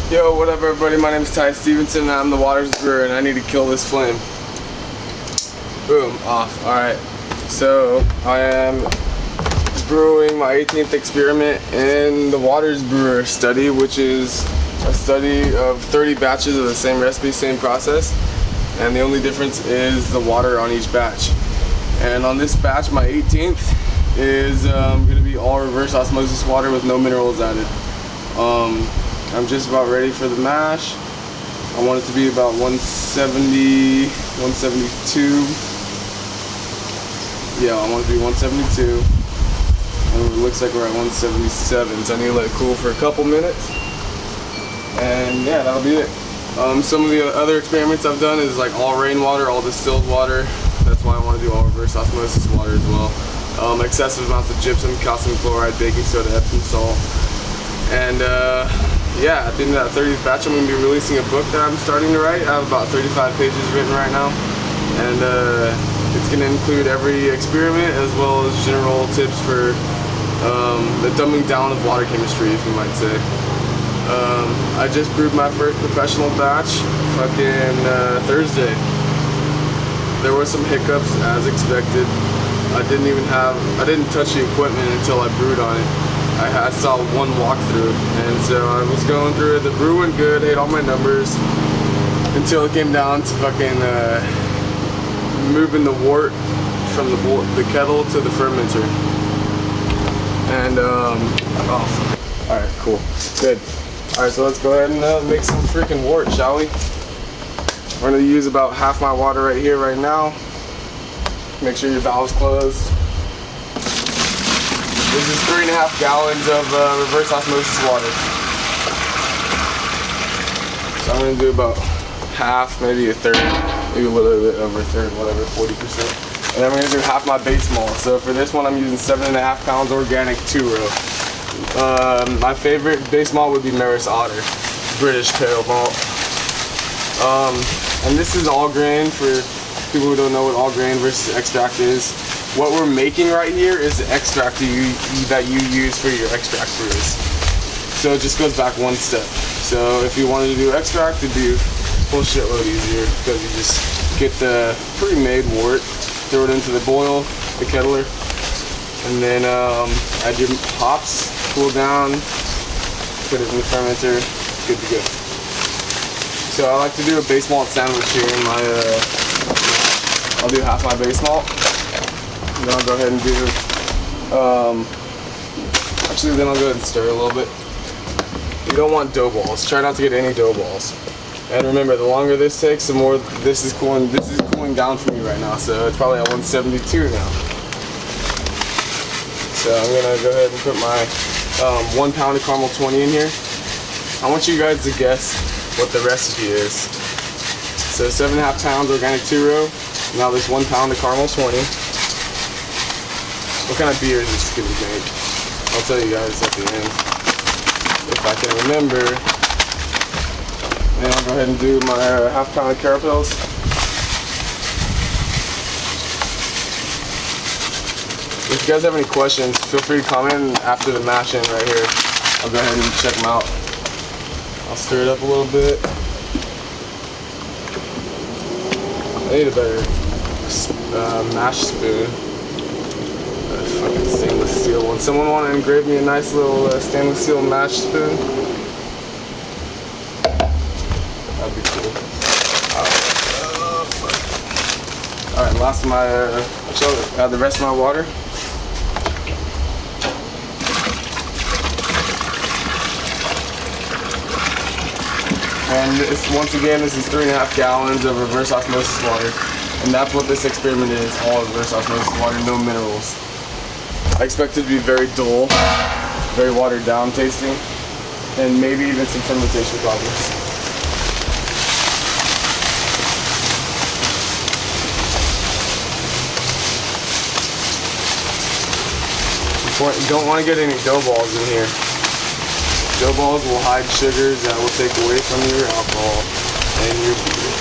Yo, what up everybody, my name is Ty Stevenson and I'm the Waters Brewer and I need to kill this flame. Boom, off. Alright, so I am brewing my 18th experiment in the Waters Brewer study, which is a study of 30 batches of the same recipe, same process, and the only difference is the water on each batch. And on this batch, my 18th is going to be all reverse osmosis water with no minerals added. I'm just about ready for the mash. I want it to be about 170, 172. Yeah, I want it to be 172. And it looks like we're at 177, so I need to let it cool for a couple minutes. And yeah, that'll be it. Some of the other experiments I've done is like all rainwater, all distilled water. That's why I want to do all reverse osmosis water as well. Excessive amounts of gypsum, calcium chloride, baking soda, Epsom salt. And yeah, at the end of that 30th batch, I'm going to be releasing a book that I'm starting to write. I have about 35 pages written right now. And it's going to include every experiment as well as general tips for the dumbing down of water chemistry, if you might say. I just brewed my first professional batch fucking Thursday. There were some hiccups as expected. I didn't touch the equipment until I brewed on it. I saw one walkthrough, and so I was going through it. The brew went good, ate all my numbers, until it came down to fucking moving the wort from the kettle to the fermenter. And oh, all right, cool, good. All right, so let's go ahead and make some freaking wort, shall we? We're gonna use about half my water right here, right now. Make sure your valve's closed. This is 3.5 gallons of reverse osmosis water. So I'm gonna do about half, maybe a third, maybe a little bit over a third, whatever, 40%. And then we're gonna do half my base malt. So for this one, I'm using 7.5 pounds organic 2-row. My favorite base malt would be Maris Otter, British pale malt. And this is all grain for people who don't know what all grain versus extract is. What we're making right here is the extract that you use for your extract brews. So it just goes back one step. So if you wanted to do extract, it'd be a whole shitload easier because you just get the pre-made wort, throw it into the boil, the kettler, and then add your hops, cool down, put it in the fermenter, good to go. So I like to do a base malt sandwich here in my, I'll do half my base malt. And then I'll go ahead and do, actually then I'll go ahead and stir a little bit. You don't want dough balls. Try not to get any dough balls. And remember, the longer this takes, the more this is cooling down for me right now. So it's probably at 172 now. So I'm gonna go ahead and put my 1 pound of caramel 20 in here. I want you guys to guess what the recipe is. So 7.5 pounds organic 2-row. Now this 1 pound of caramel 20. What kind of beer is this gonna make? I'll tell you guys at the end, if I can remember. And I'll go ahead and do my half pound of carapils. If you guys have any questions, feel free to comment after the mash in right here. I'll go ahead and check them out. I'll stir it up a little bit. I need a better mash spoon. Fucking stainless steel one. Someone want to engrave me a nice little stainless steel mash spoon? That'd be cool. Alright, last of my, the rest of my water. And once again, this is 3.5 gallons of reverse osmosis water. And that's what this experiment is, all reverse osmosis water, no minerals. I expect it to be very dull, very watered down tasting, and maybe even some fermentation problems. You don't want to get any dough balls in here. Dough balls will hide sugars that will take away from your alcohol and your beer.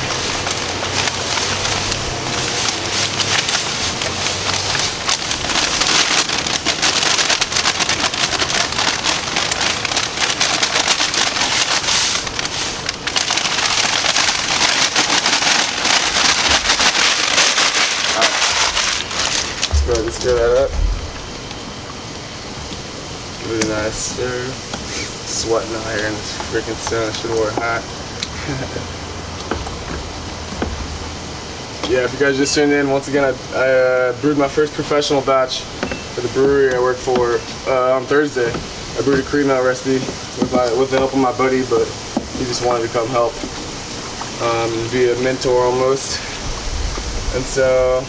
sir. Sweating out here in this freaking sun. I should have wore a hat. Yeah, if you guys just tuned in, once again, I brewed my first professional batch for the brewery I work for on Thursday. I brewed a cream ale recipe with the help of my buddy, but he just wanted to come help, be a mentor almost. And so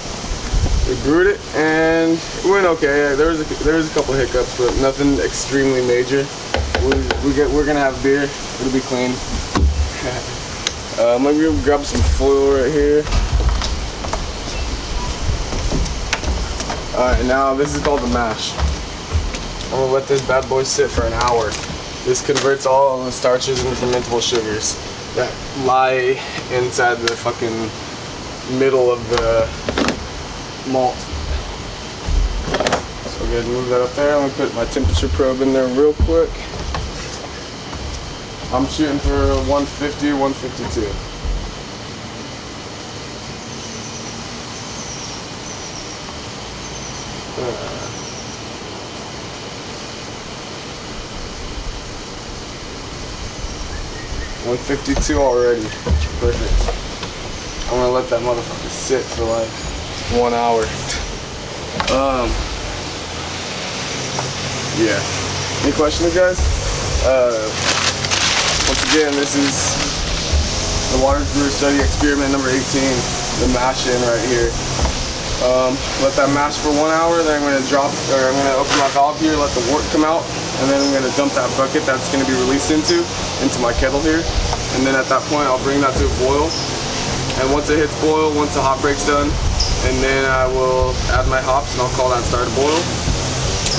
we brewed it, and it went okay. There was a couple hiccups, but nothing extremely major. We're gonna have beer. It'll be clean. Let me grab some foil right here. Alright, now this is called the mash. I'm gonna let this bad boy sit for an hour. This converts all of the starches into fermentable sugars that lie inside the fucking middle of the malt. So go ahead and move that up there. I'm gonna put my temperature probe in there real quick. I'm shooting for 150, 152. 152 already. Perfect. I'm gonna let that motherfucker sit for like 1 hour. Yeah. Any questions, guys? Once again, this is the Waters Brewer Study experiment number 18, the mash in right here. Let that mash for 1 hour, then I'm gonna open my valve here, let the wort come out, and then I'm gonna dump that bucket that's gonna be released into my kettle here. And then at that point, I'll bring that to a boil. And once it hits boil, once the hop break's done, and then I will add my hops, and I'll call that start a boil.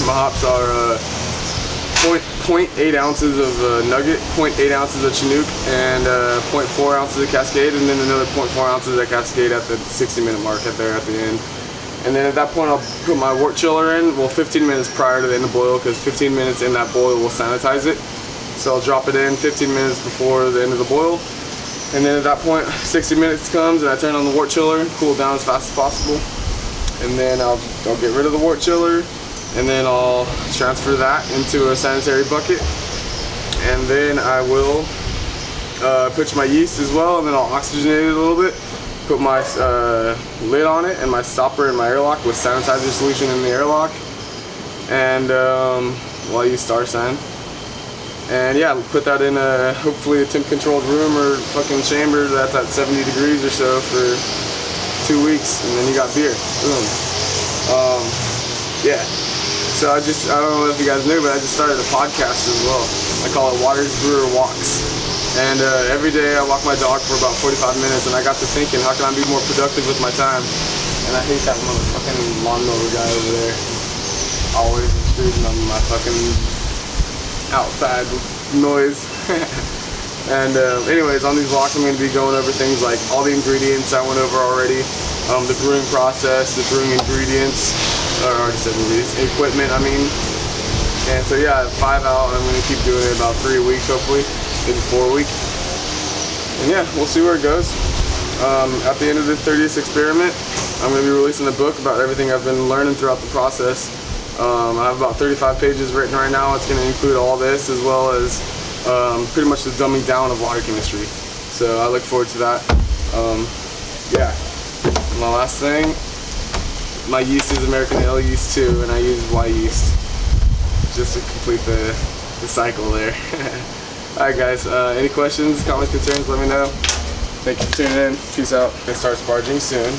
My hops are 0.8 ounces of Nugget, 0.8 ounces of Chinook, and 0.4 ounces of Cascade, and then another 0.4 ounces of Cascade at the 60-minute mark at the end. And then at that point, I'll put my wort chiller in, 15 minutes prior to the end of boil, because 15 minutes in that boil will sanitize it. So I'll drop it in 15 minutes before the end of the boil. And then at that point, 60 minutes comes, and I turn on the wort chiller, cool down as fast as possible. And then I'll get rid of the wort chiller, and then I'll transfer that into a sanitary bucket. And then I will put my yeast as well, and then I'll oxygenate it a little bit. Put my lid on it and my stopper and my airlock with sanitizer solution in the airlock. And I use Star San. And yeah, put that in hopefully a temp controlled room or fucking chamber that's at 70 degrees or so for 2 weeks, and then you got beer. Boom. Yeah. So I don't know if you guys knew, but I just started a podcast as well. I call it Waters Brewer Walks. And every day I walk my dog for about 45 minutes, and I got to thinking, how can I be more productive with my time? And I hate that motherfucking lawnmower guy over there. Always intruding on my fucking outside noise. And anyways, on these walks I'm going to be going over things like all the ingredients I went over already, the brewing process, the brewing ingredients, or I already said ingredients, equipment I mean. And so yeah, 5 out, I'm going to keep doing it about 3 a week hopefully, maybe 4 a week. And yeah, we'll see where it goes. At the end of the 30th experiment, I'm going to be releasing a book about everything I've been learning throughout the process. I have about 35 pages written right now. It's going to include all this as well as pretty much the dumbing down of water chemistry. So I look forward to that. Yeah. My last thing, my yeast is American Ale yeast too, and I use Y yeast just to complete the cycle there. Alright guys, any questions, comments, concerns, let me know. Thank you for tuning in. Peace out. I'm going to start sparging soon.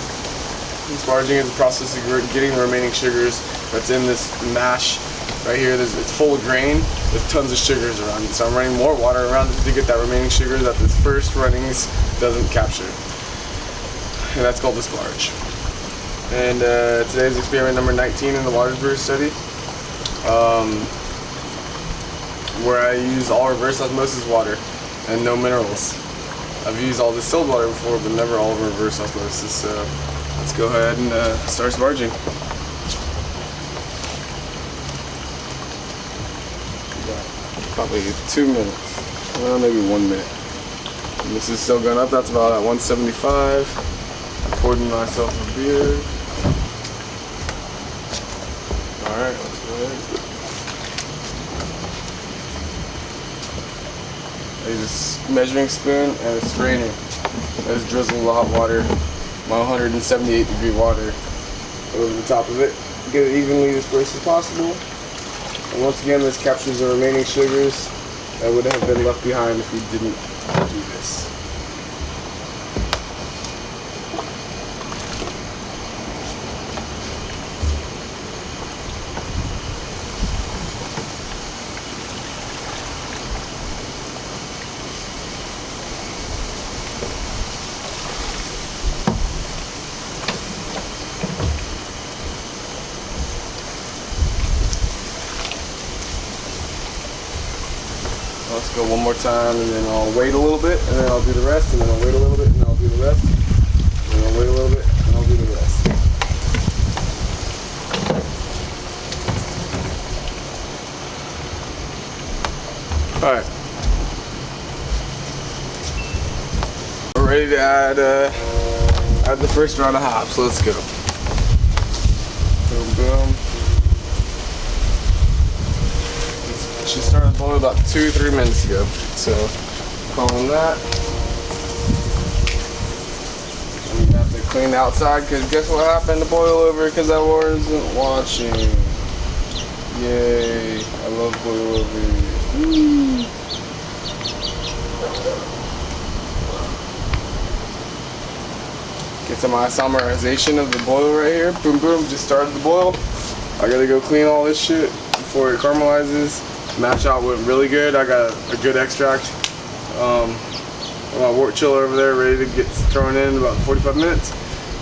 Sparging is the process of getting the remaining sugars that's in this mash right here. It's full of grain with tons of sugars around it. So I'm running more water around it to get that remaining sugar that this first runnings doesn't capture. And that's called the sparge. And today's experiment number 19 in the Waters Brewer Study, where I use all reverse osmosis water and no minerals. I've used all distilled water before, but never all reverse osmosis. So let's go ahead and start sparging. Probably 2 minutes, well maybe 1 minute. And this is still going up, that's about at 175. I poured myself a beer. Alright, let's go ahead. a measuring spoon and a strainer that's drizzling the hot water, my 178 degree water, over the top of it. Get it evenly dispersed as possible. And once again, this captures the remaining sugars that would have been left behind if we didn't do this. Let's go one more time, and then I'll wait a little bit, and then I'll do the rest, and then I'll wait a little bit, and then I'll do the rest, and then I'll wait a little bit, and I'll do the rest. Alright. We're ready to add the first round of hops. Let's go. Boom, boom. She started boiling about 2-3 minutes ago, so calling that. And you have to clean the outside, because guess what happened to boil over because I wasn't watching. Yay, I love boil over. Woo. Get some isomerization of the boil right here. Boom, boom, just started the boil. I gotta go clean all this shit before it caramelizes. Mash out went really good. I got a good extract. My wort chiller over there ready to get thrown in about 45 minutes.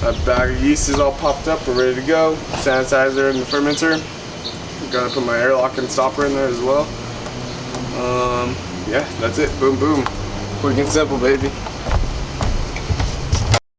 My bag of yeast is all popped up. We're ready to go. Sanitizer in the fermenter. Gotta put my airlock and stopper in there as well. Yeah, that's it. Boom, boom. Quick and simple, baby.